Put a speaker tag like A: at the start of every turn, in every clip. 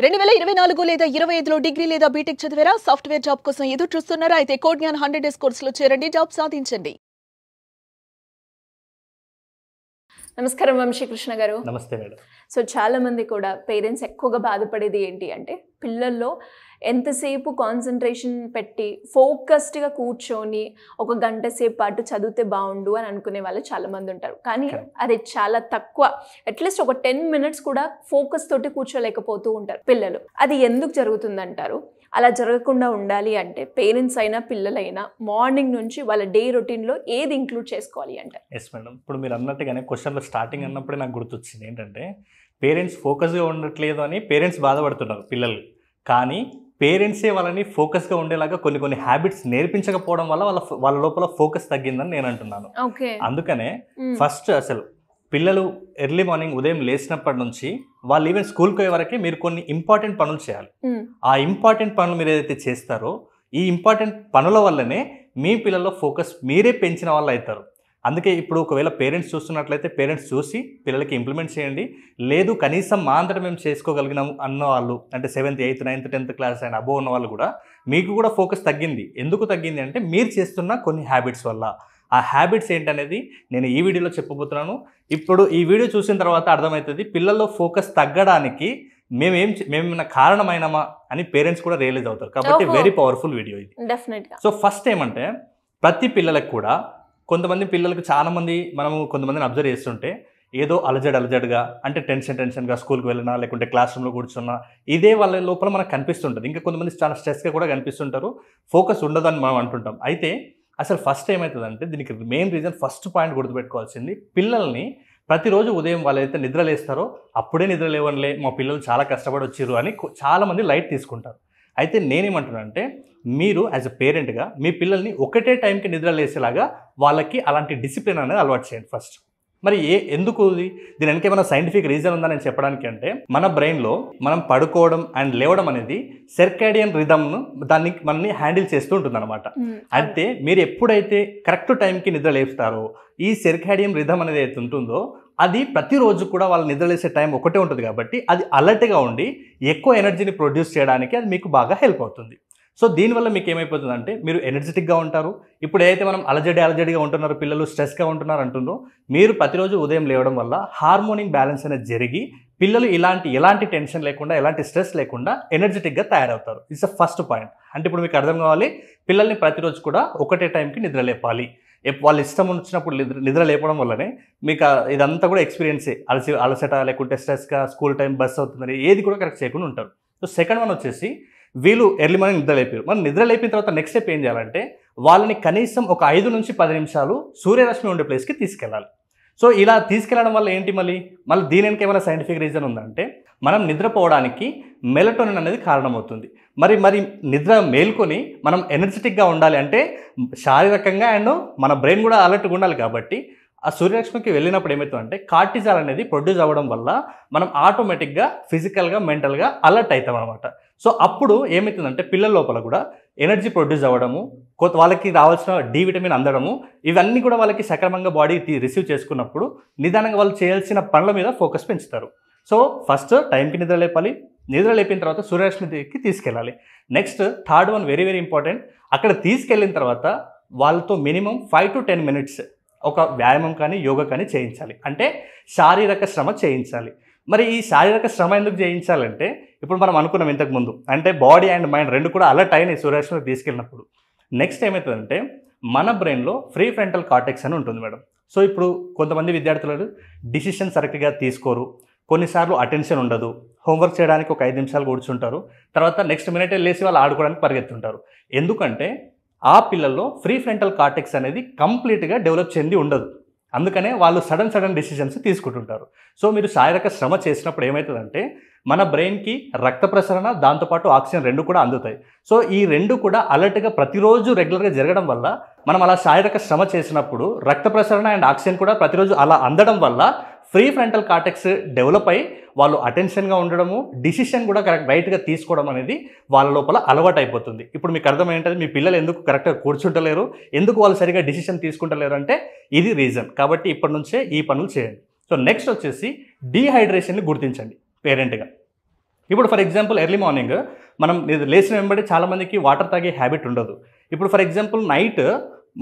A: 2024 లేదా 25లో డిగ్రీ లేదా బీటెక్ చదివారా? సాఫ్ట్వేర్ జాబ్ కోసం ఎదురు చూస్తున్నారా? అయితే కోడ్ జ్ఞాన్ 100 డేస్ కోర్సులో చేరండి, జాబ్ సాధించండి. నమస్కారం వంశీకృష్ణ గారు.
B: నమస్తే మేడం.
A: సో చాలా మంది కూడా పేరెంట్స్ ఎక్కువగా బాధపడేది ఏంటి అంటే పిల్లల్లో ఎంతసేపు కాన్సన్ట్రేషన్ పెట్టి ఫోకస్డ్గా కూర్చొని ఒక గంట సేపు పాటు చదివితే బాగుండు అని అనుకునే వాళ్ళు చాలామంది ఉంటారు. కానీ అది చాలా తక్కువ. అట్లీస్ట్ ఒక 10 మినిట్స్ కూడా ఫోకస్ తోటి కూర్చోలేకపోతూ ఉంటారు పిల్లలు. అది ఎందుకు జరుగుతుందంటారు? అలా జరగకుండా ఉండాలి అంటే పేరెంట్స్ అయినా పిల్లలైనా మార్నింగ్ నుంచి వాళ్ళ డే రొటీన్లో ఏది ఇంక్లూడ్ చేసుకోవాలి అంటారు?
B: Yes madam. ఇప్పుడు మీరు అన్నట్టుగానే క్వశ్చన్లో స్టార్టింగ్ అన్నప్పుడే నాకు గుర్తొచ్చింది ఏంటంటే పేరెంట్స్ ఫోకస్గా ఉండట్లేదు అని పేరెంట్స్ బాధపడుతున్నారు పిల్లలు. కానీ పేరెంట్సే వాళ్ళని ఫోకస్గా ఉండేలాగా కొన్ని హ్యాబిట్స్ నేర్పించకపోవడం వల్ల వాళ్ళ లోపల ఫోకస్ తగ్గిందని నేను అంటున్నాను. అందుకనే ఫస్ట్ అసలు పిల్లలు ఎర్లీ మార్నింగ్ ఉదయం లేచినప్పటి నుంచి వాళ్ళు ఈవెన్ స్కూల్కి పోయే వరకే మీరు కొన్ని ఇంపార్టెంట్ పనులు చేయాలి. ఆ ఇంపార్టెంట్ పనులు మీరు ఏదైతే చేస్తారో ఈ ఇంపార్టెంట్ పనుల వల్లనే మీ పిల్లల్లో ఫోకస్ మీరే పెంచిన వాళ్ళు అవుతారు. అందుకే ఇప్పుడు ఒకవేళ పేరెంట్స్ చూస్తున్నట్లయితే పేరెంట్స్ చూసి పిల్లలకి ఇంప్లిమెంట్ చేయండి. లేదు కనీసం మా అంతటా మేము చేసుకోగలిగినాం అన్న వాళ్ళు అంటే 7th 8th 9th 10th class and above ఉన్న వాళ్ళు కూడా మీకు కూడా ఫోకస్ తగ్గింది. ఎందుకు తగ్గింది అంటే మీరు చేస్తున్న కొన్ని హ్యాబిట్స్ వల్ల. ఆ హ్యాబిట్స్ ఏంటనేది నేను ఈ వీడియోలో చెప్పబోతున్నాను. ఇప్పుడు ఈ వీడియో చూసిన తర్వాత అర్థమవుతుంది పిల్లల్లో ఫోకస్ తగ్గడానికి మేమేమైనా కారణమైనమా అని పేరెంట్స్ కూడా రియలైజ్ అవుతారు. కాబట్టి వెరీ పవర్ఫుల్ వీడియో ఇది. సో ఫస్ట్ ఏమంటే ప్రతి పిల్లలకు కూడా కొంతమంది పిల్లలకు చాలామంది మనము కొంతమందిని అబ్జర్వ్ చేస్తుంటే ఏదో అలజడిగా అంటే టెన్షన్గా స్కూల్కి వెళ్ళినా లేకుంటే క్లాస్ రూమ్లో కూర్చున్నా ఇదే వాళ్ళ లోపల మనకు కనిపిస్తుంటుంది. ఇంకా కొంతమంది చాలా స్ట్రెస్గా కూడా కనిపిస్తుంటారు, ఫోకస్ ఉండదని మనం అంటుంటాం. అయితే అసలు ఫస్ట్ ఏమవుతుందంటే దీనికి మెయిన్ రీజన్ ఫస్ట్ పాయింట్ గుర్తుపెట్టుకోవాల్సింది పిల్లల్ని ప్రతిరోజు ఉదయం వాళ్ళైతే నిద్రలేస్తారో అప్పుడే నిద్రలేవనిలే మా పిల్లలు చాలా కష్టపడి వచ్చిర్రు అని చాలామంది లైట్ తీసుకుంటారు. అయితే నేనేమంటున్నానంటే మీరు యాజ్ అ పేరెంట్గా మీ పిల్లల్ని ఒకటే టైంకి నిద్రలేసేలాగా వాళ్ళకి అలాంటి డిసిప్లిన్ అనేది అలవాటు చేయండి ఫస్ట్. మరి ఎందుకు దీని వెనక ఏమైనా సైంటిఫిక్ రీజన్ ఉందా నేను చెప్పడానికి అంటే మన బ్రెయిన్లో మనం పడుకోవడం అండ్ లేవడం అనేది సెర్కాడియన్ రిథమ్ను మనల్ని హ్యాండిల్ చేస్తూ ఉంటుంది అనమాట. అయితే మీరు ఎప్పుడైతే కరెక్ట్ టైంకి నిద్ర లేపుతారో ఈ సెర్కాడియన్ రిథమ్ అనేది అయితే ఉంటుందో అది ప్రతిరోజు కూడా వాళ్ళు నిద్రలేసే టైం ఒకటే ఉంటుంది కాబట్టి అది అలర్ట్గా ఉండి ఎక్కువ ఎనర్జీని ప్రొడ్యూస్ చేయడానికి అది మీకు బాగా హెల్ప్ అవుతుంది. సో దీనివల్ల మీకు ఏమైపోతుందంటే మీరు ఎనర్జెటిక్గా ఉంటారు. ఇప్పుడు ఏదైతే మనం అలజడిగా ఉంటున్నారో పిల్లలు స్ట్రెస్గా ఉంటున్నారు అంటుందో మీరు ప్రతిరోజు ఉదయం లేవడం వల్ల హార్మోనిక్ బ్యాలెన్స్ అనేది జరిగి పిల్లలు ఎలాంటి టెన్షన్ లేకుండా ఎలాంటి స్ట్రెస్ లేకుండా ఎనర్జెటిక్గా తయారవుతారు. It's the first point. అంటే ఇప్పుడు మీకు అర్థం కావాలి పిల్లల్ని ప్రతిరోజు కూడా ఒకటే టైంకి నిద్ర లేపాలి. వాళ్ళు ఇష్టం వచ్చినప్పుడు నిద్ర లేపడం వల్లనే మీకు ఇదంతా కూడా ఎక్స్పీరియన్సే. అలసట లేకుంటే స్ట్రెస్గా స్కూల్ టైం బస్ అవుతుందని ఏది కూడా కరెక్ట్ చేయకుండా ఉంటారు. సో సెకండ్ వన్ వచ్చేసి వీళ్ళు ఎర్లీ మార్నింగ్ నిద్ర లేపారు. మనం నిద్ర లేపిన తర్వాత నెక్స్ట్ స్టెప్ ఏం చేయాలంటే వాళ్ళని కనీసం ఒక 5 నుంచి 10 నిమిషాలు సూర్యరశ్మి ఉండే ప్లేస్కి తీసుకెళ్ళాలి. సో ఇలా తీసుకెళ్ళడం వల్ల ఏంటి మళ్ళీ దీని వెనక ఏమైనా సైంటిఫిక్ రీజన్ ఉందంటే మనం నిద్రపోవడానికి మెలటోనిన్ అనేది కారణమవుతుంది. మరి నిద్ర మేల్కొని మనం ఎనర్జెటిక్గా ఉండాలి అంటే శారీరకంగా అండ్ మన బ్రెయిన్ కూడా అలర్ట్గా ఉండాలి. కాబట్టి ఆ సూర్యరశ్మికి వెళ్ళినప్పుడు ఏమవుతుందంటే కార్టిజాల్ అనేది ప్రొడ్యూస్ అవ్వడం వల్ల మనం ఆటోమేటిక్గా ఫిజికల్గా మెంటల్గా అలర్ట్ అవుతాం అనమాట. సో అప్పుడు ఏమవుతుందంటే పిల్లల లోపల కూడా ఎనర్జీ ప్రొడ్యూస్ అవ్వడము, వాళ్ళకి రావాల్సిన డి విటమిన్ అందడము, ఇవన్నీ కూడా వాళ్ళకి సక్రమంగా బాడీ రిసీవ్ చేసుకున్నప్పుడు నిదానంగా వాళ్ళు చేయాల్సిన పనుల మీద ఫోకస్ పెంచుతారు. సో ఫస్ట్ టైంకి నిద్ర లేపాలి. నిద్ర లేపిన తర్వాత సూర్యరశ్మికి తీసుకెళ్ళాలి. Next third one very very important. అక్కడ తీసుకెళ్ళిన తర్వాత వాళ్ళతో మినిమం 5 to 10 మినిట్స్ ఒక వ్యాయామం కానీ యోగా కానీ చేయించాలి. అంటే శారీరక శ్రమ చేయించాలి. మరి ఈ శారీరక శ్రమ ఎందుకు చేయించాలంటే ఇప్పుడు మనం అనుకున్నాం ఇంతకుముందు అంటే బాడీ అండ్ మైండ్ రెండు కూడా అలర్ట్ అయినాయి సూర్యరశ్మికి తీసుకెళ్ళినప్పుడు. నెక్స్ట్ ఏమవుతుందంటే మన బ్రెయిన్లో ఫ్రీ ఫ్రంటల్ కార్టెక్స్ అని ఉంటుంది మేడం. సో ఇప్పుడు కొంతమంది విద్యార్థులు డిసిషన్ కరెక్ట్గా తీసుకోరు, కొన్నిసార్లు అటెన్షన్ ఉండదు, హోంవర్క్ చేయడానికి ఒక 5 నిమిషాలు కూర్చుంటారు, తర్వాత నెక్స్ట్ మినిటే లేచి వాళ్ళు ఆడుకోవడానికి పరిగెత్తుంటారు. ఎందుకంటే ఆ పిల్లల్లో ఫ్రీ ఫ్రంటల్ కార్టెక్స్ అనేది కంప్లీట్గా డెవలప్ చెంది ఉండదు. అందుకనే వాళ్ళు సడన్ డెసిషన్స్ తీసుకుంటుంటారు. సో మీరు శారీరక శ్రమ చేసినప్పుడు ఏమవుతుందంటే మన బ్రెయిన్కి రక్త ప్రసరణ దాంతోపాటు ఆక్సిజన్ రెండు కూడా అందుతాయి. సో ఈ రెండు కూడా అలర్ట్గా ప్రతిరోజు రెగ్యులర్గా జరగడం వల్ల మనం అలా శారీరక శ్రమ చేసినప్పుడు రక్త ప్రసరణ అండ్ ఆక్సిజన్ కూడా ప్రతిరోజు అలా అందడం వల్ల ఫ్రీ ఫ్రంటల్ కార్టెక్స్ డెవలప్ అయ్యి వాళ్ళు అటెన్షన్గా ఉండడము, డిసిషన్ కూడా రైట్గా తీసుకోవడం అనేది వాళ్ళ లోపల అలవాటు అయిపోతుంది. ఇప్పుడు మీకు అర్థమైంటుంది మీ పిల్లలు ఎందుకు కరెక్ట్గా కూర్చుంటలేరు, ఎందుకు వాళ్ళు సరిగా డిసిషన్ తీసుకుంటలేరు అంటే ఇది రీజన్. కాబట్టి ఇప్పటి నుంచే ఈ పనులు చేయండి. సో నెక్స్ట్ వచ్చేసి డీహైడ్రేషన్ని గుర్తించండి పేరెంట్గా. ఇప్పుడు ఫర్ ఎగ్జాంపుల్ ఎర్లీ మార్నింగ్ మనం లేచిన వెంబడి చాలామందికి వాటర్ తాగే హ్యాబిట్ ఉండదు. ఇప్పుడు ఫర్ ఎగ్జాంపుల్ నైట్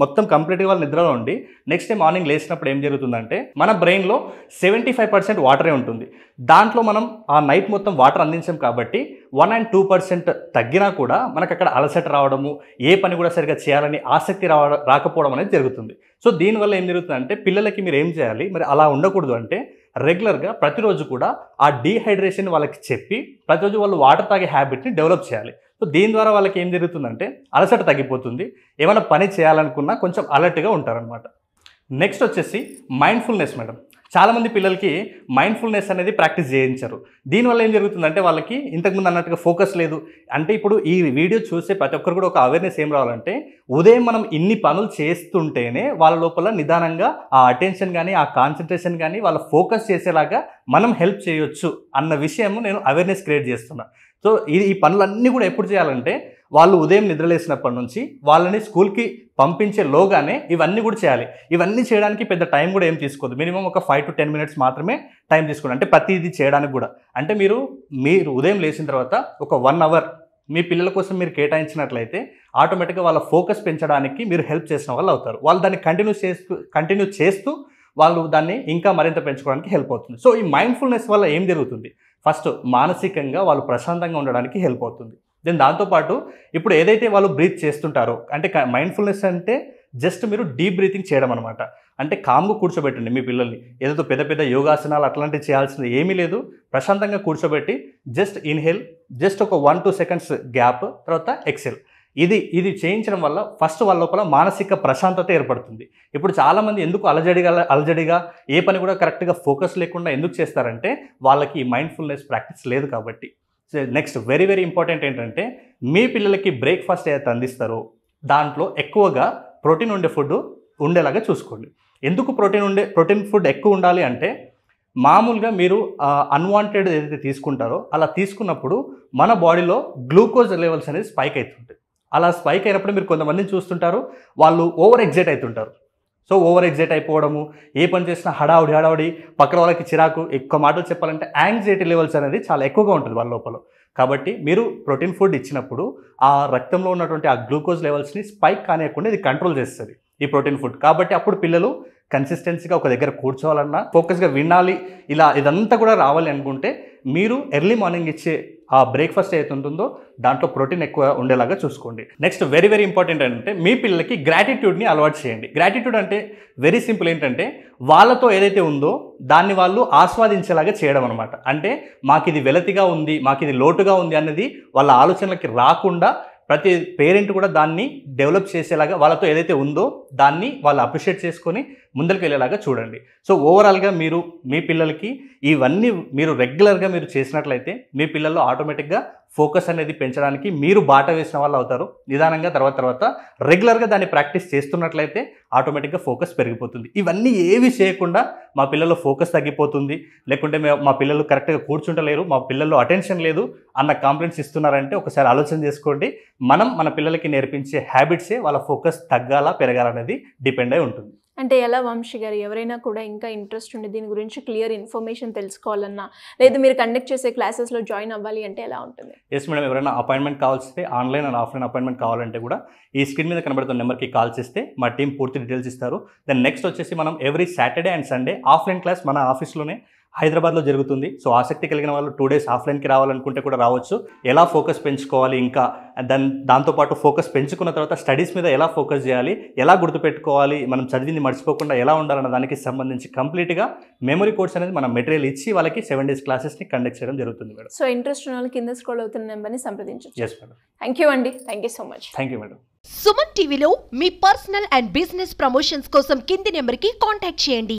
B: మొత్తం కంప్లీట్గా వాళ్ళు నిద్రలో ఉండి నెక్స్ట్ డే మార్నింగ్ లేచినప్పుడు ఏం జరుగుతుందంటే మన బ్రెయిన్లో 75% వాటరే ఉంటుంది. దాంట్లో మనం ఆ నైట్ మొత్తం వాటర్ అందించాం కాబట్టి 1 and 2% తగ్గినా కూడా మనకు అక్కడ అలసట రావడము, ఏ పని కూడా సరిగ్గా చేయాలని ఆసక్తి రాకపోవడం అనేది జరుగుతుంది. సో దీనివల్ల ఏం జరుగుతుందంటే పిల్లలకి మీరు ఏం చేయాలి, మరి అలా ఉండకూడదు అంటే రెగ్యులర్గా ప్రతిరోజు కూడా ఆ డీహైడ్రేషన్ వాళ్ళకి చెప్పి ప్రతిరోజు వాళ్ళు వాటర్ తాగే హ్యాబిట్ని డెవలప్ చేయాలి. సో దీని ద్వారా వాళ్ళకి ఏం జరుగుతుందంటే అలసట తగ్గిపోతుంది, ఏమైనా పని చేయాలనుకున్నా కొంచెం అలర్ట్గా ఉంటారనమాట. నెక్స్ట్ వచ్చేసి మైండ్ఫుల్నెస్ మేడం. చాలామంది పిల్లలకి మైండ్ఫుల్నెస్ అనేది ప్రాక్టీస్ చేయించారు. దీనివల్ల ఏం జరుగుతుందంటే వాళ్ళకి ఇంతకుముందు అన్నట్టుగా ఫోకస్ లేదు. అంటే ఇప్పుడు ఈ వీడియో చూసే ప్రతి ఒక్కరు కూడా ఒక అవేర్నెస్ ఏం రావాలంటే ఉదయం మనం ఇన్ని పనులు చేస్తుంటేనే వాళ్ళ లోపల నిదానంగా ఆ అటెన్షన్ కానీ ఆ కాన్సన్ట్రేషన్ కానీ వాళ్ళ ఫోకస్ చేసేలాగా మనం హెల్ప్ చేయొచ్చు అన్న విషయం నేను అవేర్నెస్ క్రియేట్ చేస్తున్నా. సో ఈ పనులన్నీ కూడా ఎప్పుడు చేయాలంటే వాళ్ళు ఉదయం నిద్రలేసినప్పటి నుంచి వాళ్ళని స్కూల్కి పంపించే లోగానే ఇవన్నీ కూడా చేయాలి. ఇవన్నీ చేయడానికి పెద్ద టైం కూడా ఏం తీసుకోదు. మినిమం ఒక 5 to 10 minutes మాత్రమే టైం తీసుకోండి. అంటే ప్రతిదీ చేయడానికి కూడా అంటే మీరు ఉదయం లేచిన తర్వాత ఒక 1 hour మీ పిల్లల కోసం మీరు కేటాయించినట్లయితే ఆటోమేటిక్గా వాళ్ళ ఫోకస్ పెంచడానికి మీరు హెల్ప్ చేసిన వాళ్ళు అవుతారు. వాళ్ళు దాన్ని కంటిన్యూ చేస్తూ వాళ్ళు దాన్ని ఇంకా మరింత పెంచుకోవడానికి హెల్ప్ అవుతుంది. సో ఈ మైండ్ఫుల్నెస్ వల్ల ఏం జరుగుతుంది, ఫస్ట్ మానసికంగా వాళ్ళు ప్రశాంతంగా ఉండడానికి హెల్ప్ అవుతుంది. దెన్ దాంతోపాటు ఇప్పుడు ఏదైతే వాళ్ళు బ్రీత్ చేస్తుంటారో అంటే మైండ్ఫుల్నెస్ అంటే జస్ట్ మీరు డీప్ బ్రీతింగ్ చేయడం అనమాట. అంటే కామ్గా కూర్చోబెట్టండి మీ పిల్లల్ని. ఏదో పెద్ద పెద్ద యోగాసనాలు అట్లాంటివి చేయాల్సింది ఏమీ లేదు. ప్రశాంతంగా కూర్చోబెట్టి జస్ట్ ఇన్హేల్, జస్ట్ ఒక 1-2 seconds గ్యాప్, తర్వాత ఎక్సెల్. ఇది చేయించడం వల్ల ఫస్ట్ వాళ్ళ లోపల మానసిక ప్రశాంతత ఏర్పడుతుంది. ఇప్పుడు చాలామంది ఎందుకు అలజడిగా ఏ పని కూడా కరెక్ట్గా ఫోకస్ లేకుండా ఎందుకు చేస్తారంటే వాళ్ళకి ఈ మైండ్ఫుల్నెస్ ప్రాక్టీస్ లేదు కాబట్టి. నెక్స్ట్ వెరీ వెరీ ఇంపార్టెంట్ ఏంటంటే మీ పిల్లలకి బ్రేక్ఫాస్ట్ ఏదైతే అందిస్తారో దాంట్లో ఎక్కువగా ప్రోటీన్ ఉండే ఫుడ్ ఉండేలాగా చూసుకోండి. ఎందుకు ప్రోటీన్ ఫుడ్ ఎక్కువ ఉండాలి అంటే మామూలుగా మీరు అన్వాంటెడ్ ఏదైతే తీసుకుంటారో అలా తీసుకున్నప్పుడు మన బాడీలో గ్లూకోజ్ లెవెల్స్ అనేది స్పైక్ అవుతుంటాయి. అలా స్పైక్ అయినప్పుడు మీరు కొంతమందిని చూస్తుంటారు, వాళ్ళు ఓవర్ ఎగ్జైట్ అవుతుంటారు. సో ఓవర్ ఎగ్జైట్ అయిపోవడము, ఏ పని చేసినా హడావుడి, పక్కన వాళ్ళకి చిరాకు, ఎక్కువ మాటలు చెప్పాలంటే యాంగ్జైటీ లెవెల్స్ అనేది చాలా ఎక్కువగా ఉంటుంది వాళ్ళ లోపల. కాబట్టి మీరు ప్రోటీన్ ఫుడ్ ఇచ్చినప్పుడు ఆ రక్తంలో ఉన్నటువంటి ఆ గ్లూకోజ్ లెవెల్స్ని స్పైక్ కానియకుండా ఇది కంట్రోల్ చేస్తుంది ఈ ప్రోటీన్ ఫుడ్. కాబట్టి అప్పుడు పిల్లలు కన్సిస్టెన్సీగా ఒక దగ్గర కూర్చోవాలన్నా, ఫోకస్గా వినాలి, ఇదంతా కూడా రావాలి అనుకుంటే మీరు ఎర్లీ మార్నింగ్ ఇచ్చే ఆ బ్రేక్ఫాస్ట్ ఏదైతే ఉంటుందో దాంట్లో ప్రోటీన్ ఎక్కువ ఉండేలాగా చూసుకోండి. నెక్స్ట్ వెరీ వెరీ ఇంపార్టెంట్ అంటే మీ పిల్లలకి గ్రాటిట్యూడ్ని అలవాటు చేయండి. గ్రాటిట్యూడ్ అంటే వెరీ సింపుల్, ఏంటంటే వాళ్ళతో ఏదైతే ఉందో దాన్ని వాళ్ళు ఆస్వాదించేలాగా చేయడం అనమాట. అంటే మాకు ఇది వెలతిగా ఉంది, మాకు ఇది లోటుగా ఉంది అన్నది వాళ్ళ ఆలోచనలకి రాకుండా ప్రతి పేరెంట్ కూడా దాన్ని డెవలప్ చేసేలాగా వాళ్ళతో ఏదైతే ఉందో దాన్ని వాళ్ళు అప్రిషియేట్ చేసుకొని ముందరికి వెళ్ళేలాగా చూడండి. సో ఓవరాల్గా మీరు మీ పిల్లలకి ఇవన్నీ మీరు రెగ్యులర్గా మీరు చేసినట్లయితే మీ పిల్లల్లో ఆటోమేటిక్గా ఫోకస్ అనేది పెంచడానికి మీరు బాట వేసిన వాళ్ళు అవుతారు. నిదానంగా తర్వాత రెగ్యులర్గా దాన్ని ప్రాక్టీస్ చేస్తున్నట్లయితే ఆటోమేటిక్గా ఫోకస్ పెరిగిపోతుంది. ఇవన్నీ ఏవి చేయకుండా మా పిల్లల్లో ఫోకస్ తగ్గిపోతుంది, లేకుంటే మా పిల్లలు కరెక్ట్గా కూర్చుంటలేరు, మా పిల్లల్లో అటెన్షన్ లేదు అన్న కాంప్లైంట్స్ ఇస్తున్నారంటే ఒకసారి ఆలోచన చేసుకోండి. మన పిల్లలకి నేర్పించే హ్యాబిట్సే వాళ్ళ ఫోకస్ తగ్గాలా పెరగాలనేది డిపెండ్ అయి ఉంటుంది.
A: అంటే ఎలా వంశీ గారు, ఎవరైనా కూడా ఇంకా ఇంట్రెస్ట్ ఉండి దీని గురించి క్లియర్ ఇన్ఫర్మేషన్ తెలుసుకోవాలన్నా లేదా మీరు కండక్ట్ చేసే క్లాసెస్లో జాయిన్ అవ్వాలి అంటే ఎలా ఉంటుంది?
B: ఎస్ మేడం, ఎవరైనా అపాయింట్మెంట్ కావాల్సితే ఆన్లైన్ అండ్ ఆఫ్లైన్ అపాయింట్మెంట్ కావాలంటే కూడా ఈ స్క్రీన్ మీద కనబడుతున్న నెంబర్కి కాల్ చేస్తే మా టీం పూర్తి డీటెయిల్స్ ఇస్తారు. దెన్ నెక్స్ట్ వచ్చేసి మనం every Saturday and Sunday offline class మన ఆఫీస్లోనే హైదరాబాద్లో జరుగుతుంది. సో ఆసక్తి కలిగిన వాళ్ళు 2 days ఆఫ్లైన్కి రావాలనుకుంటే కూడా రావచ్చు. ఎలా ఫోకస్ పెంచుకోవాలి, ఇంకా దాంతోపాటు ఫోకస్ పెంచుకున్న తర్వాత స్టడీస్ మీద ఎలా ఫోకస్ చేయాలి, ఎలా గుర్తుపెట్టుకోవాలి, మనం చదివింది మర్చిపోకుండా ఎలా ఉండాలన్న దానికి సంబంధించి కంప్లీట్గా మెమరీ కోర్స్ అనేది మనం మెటీరియల్ ఇచ్చి వాళ్ళకి 7 days క్లాసెస్ని కండక్ట్ చేయడం జరుగుతుంది మేడం.
A: సో ఇంట్రెస్ట్ ఉన్న వాళ్ళు కింద స్క్రోల్ అవుతున్న నెంబర్ని సంప్రదించవచ్చు.
B: Yes madam.
A: థ్యాంక్ యూ అండి. Thank you so much.
B: Thank you madam.
C: Suman టీవీలో మీ పర్సనల్ అండ్ బిజినెస్ ప్రమోషన్స్ కోసం కింది నెంబర్కి కాంటాక్ట్ చేయండి.